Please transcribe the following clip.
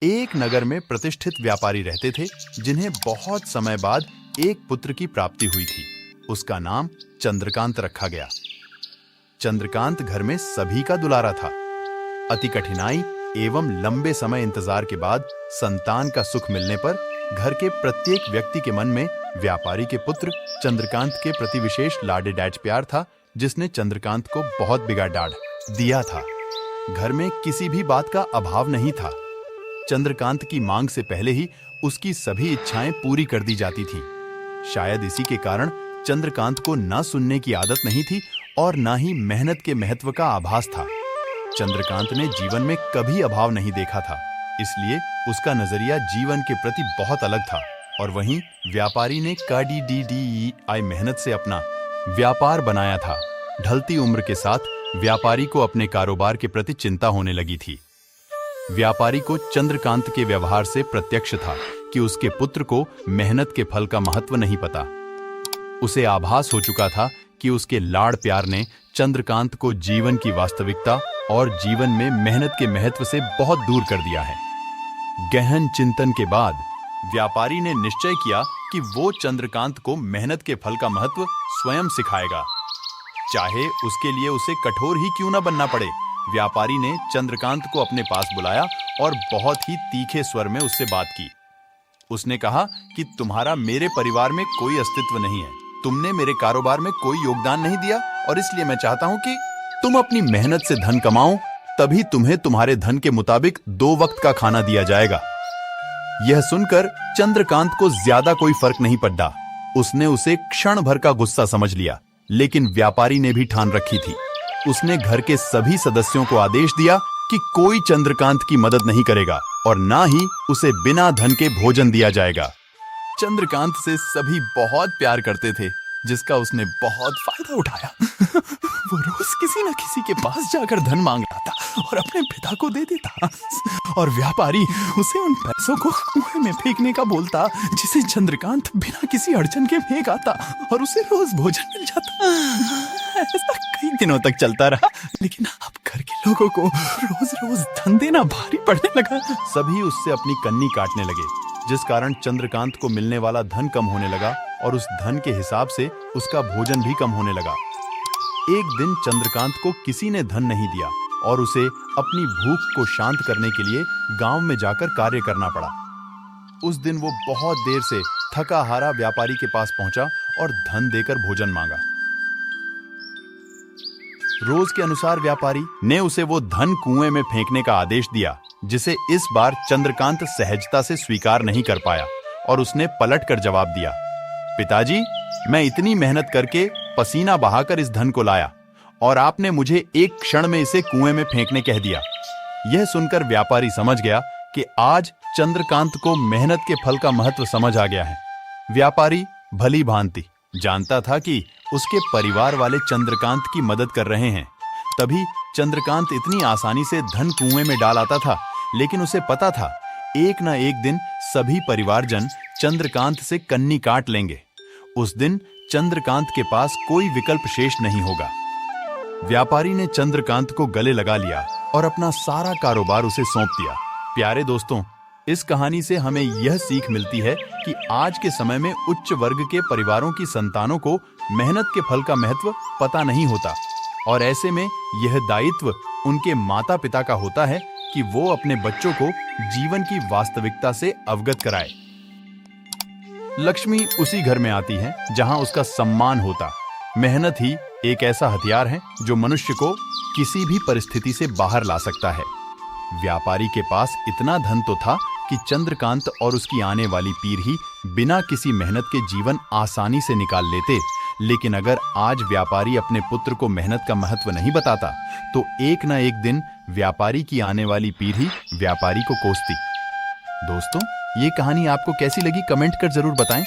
एक नगर में प्रतिष्ठित व्यापारी रहते थे जिन्हें बहुत समय बाद एक पुत्र की प्राप्ति हुई थी। उसका नाम चंद्रकांत रखा गया। चंद्रकांत घर में सभी का दुलारा था। अति कठिनाई एवं लंबे समय इंतजार के बाद संतान का सुख मिलने पर घर के प्रत्येक व्यक्ति के मन में व्यापारी के पुत्र चंद्रकांत के प्रति विशेष लाडे-डांट प्यार था, जिसने चंद्रकांत को बहुत बिगाड़ डांट दिया था। घर में किसी भी बात का अभाव नहीं था। चंद्रकांत की मांग से पहले ही उसकी सभी इच्छाएं पूरी कर दी जाती थीं। शायद इसी के कारण चंद्रकांत को ना सुनने की आदत नहीं थी और ना ही मेहनत के महत्व का आभास था। चंद्रकांत ने जीवन में कभी अभाव नहीं देखा था, इसलिए उसका नजरिया जीवन के प्रति बहुत अलग था। और वहीं व्यापारी ने कड़ी मेहनत से अपना व्यापार बनाया था। ढलती उम्र के साथ व्यापारी को अपने कारोबार के प्रति चिंता होने लगी थी। व्यापारी को चंद्रकांत के व्यवहार से प्रत्यक्ष था कि उसके पुत्र को मेहनत के फल का महत्व नहीं पता। उसे आभास हो चुका था कि उसके लाड़ प्यार ने चंद्रकांत को जीवन की वास्तविकता और जीवन में मेहनत के महत्व से बहुत दूर कर दिया है। गहन चिंतन के बाद व्यापारी ने निश्चय किया कि वो चंद्रकांत को मेहनत के फल का महत्व स्वयं सिखाएगा, चाहे उसके लिए उसे कठोर ही क्यों न बनना पड़े। व्यापारी ने चंद्रकांत को अपने पास बुलाया और बहुत ही तीखे स्वर में उससे बात की। उसने कहा कि तुम्हारा मेरे परिवार में कोई अस्तित्व नहीं है, तुमने मेरे कारोबार में कोई योगदान नहीं दिया और इसलिए मैं चाहता हूं कि तुम अपनी मेहनत से धन कमाओ, तभी तुम्हें तुम्हारे धन के मुताबिक 2 वक्त का खाना दिया जाएगा। यह सुनकर चंद्रकांत को ज्यादा कोई फर्क नहीं पड़ा। उसने उसे क्षण भर का गुस्सा समझ लिया, लेकिन व्यापारी ने भी ठान रखी थी। उसने घर के सभी सदस्यों को आदेश दिया कि कोई चंद्रकांत की मदद नहीं करेगा और ना ही उसे बिना धन के भोजन दिया जाएगा। चंद्रकांत से सभी बहुत प्यार करते थे, जिसका उसने बहुत फायदा उठाया। वो रोज किसी न किसी के पास जाकर धन मांग रहा था और अपने पिता को दे देता, और व्यापारी उसे उन पैसों को कुएं में फेंकने का बोलता, जिसे चंद्रकांत बिना किसी अड़चन के फेंक आता और उसे रोज भोजन मिल जाता। ऐसा कई दिनों तक चलता रहा, लेकिन अब घर के लोगों को रोज रोज धन देना भारी पड़ने लगा। सभी उससे अपनी कन्नी काटने लगे, जिस कारण चंद्रकांत को मिलने वाला धन कम होने लगा और उस धन के हिसाब से उसका भोजन भी कम होने लगा। एक दिन चंद्रकांत को किसी ने धन नहीं दिया और उसे अपनी भूख को शांत करने के लिए गांव में जाकर कार्य करना पड़ा। उस दिन वो बहुत देर से थका हारा व्यापारी के पास पहुंचा और धन देकर भोजन मांगा। रोज के अनुसार व्यापारी ने उसे वो धन कुएं में फेंकने का आदेश दिया, जिसे इस बार चंद्रकांत सहजता से स्वीकार नहीं कर पाया और उसने पलटकर जवाब दिया, पिताजी, मैं इतनी मेहनत करके पसीना बहाकर इस धन को लाया और आपने मुझे एक क्षण में इसे कुएं में फेंकने कह दिया। यह सुनकर व्यापारी समझ गया कि आज चंद्रकांत को मेहनत के फल का महत्व समझ आ गया है। व्यापारी भली भांति जानता था कि उसके परिवार वाले चंद्रकांत की मदद कर रहे हैं, तभी चंद्रकांत इतनी आसानी से धन कुएं में डाल आता था। लेकिन उसे पता था एक न एक दिन सभी परिवारजन चंद्रकांत से कन्नी काट लेंगे। उस दिन चंद्रकांत के पास कोई विकल्प शेष नहीं होगा। व्यापारी ने चंद्रकांत को गले लगा लिया और अपना सारा कारोबार उसे सौंप दिया। प्यारे दोस्तों, इस कहानी से हमें यह सीख मिलती है कि आज के समय में उच्च वर्ग के परिवारों की संतानों को मेहनत के फल का महत्व पता नहीं होता और ऐसे में यह दायित्व उनके माता पिता का होता है कि वो अपने बच्चों को जीवन की वास्तविकता से अवगत कराए। लक्ष्मी उसी घर में आती है जहां उसका सम्मान होता। मेहनत ही एक ऐसा हथियार है जो मनुष्य को किसी भी परिस्थिति से बाहर ला सकता है। व्यापारी के पास इतना धन तो था कि चंद्रकांत और उसकी आने वाली पीढ़ी बिना किसी मेहनत के जीवन आसानी से निकाल लेते, लेकिन अगर आज व्यापारी अपने पुत्र को मेहनत का महत्व नहीं बताता, तो एक न एक दिन व्यापारी की आने वाली पीढ़ी व्यापारी को कोसती। दोस्तों, ये कहानी आपको कैसी लगी कमेंट कर जरूर बताएं।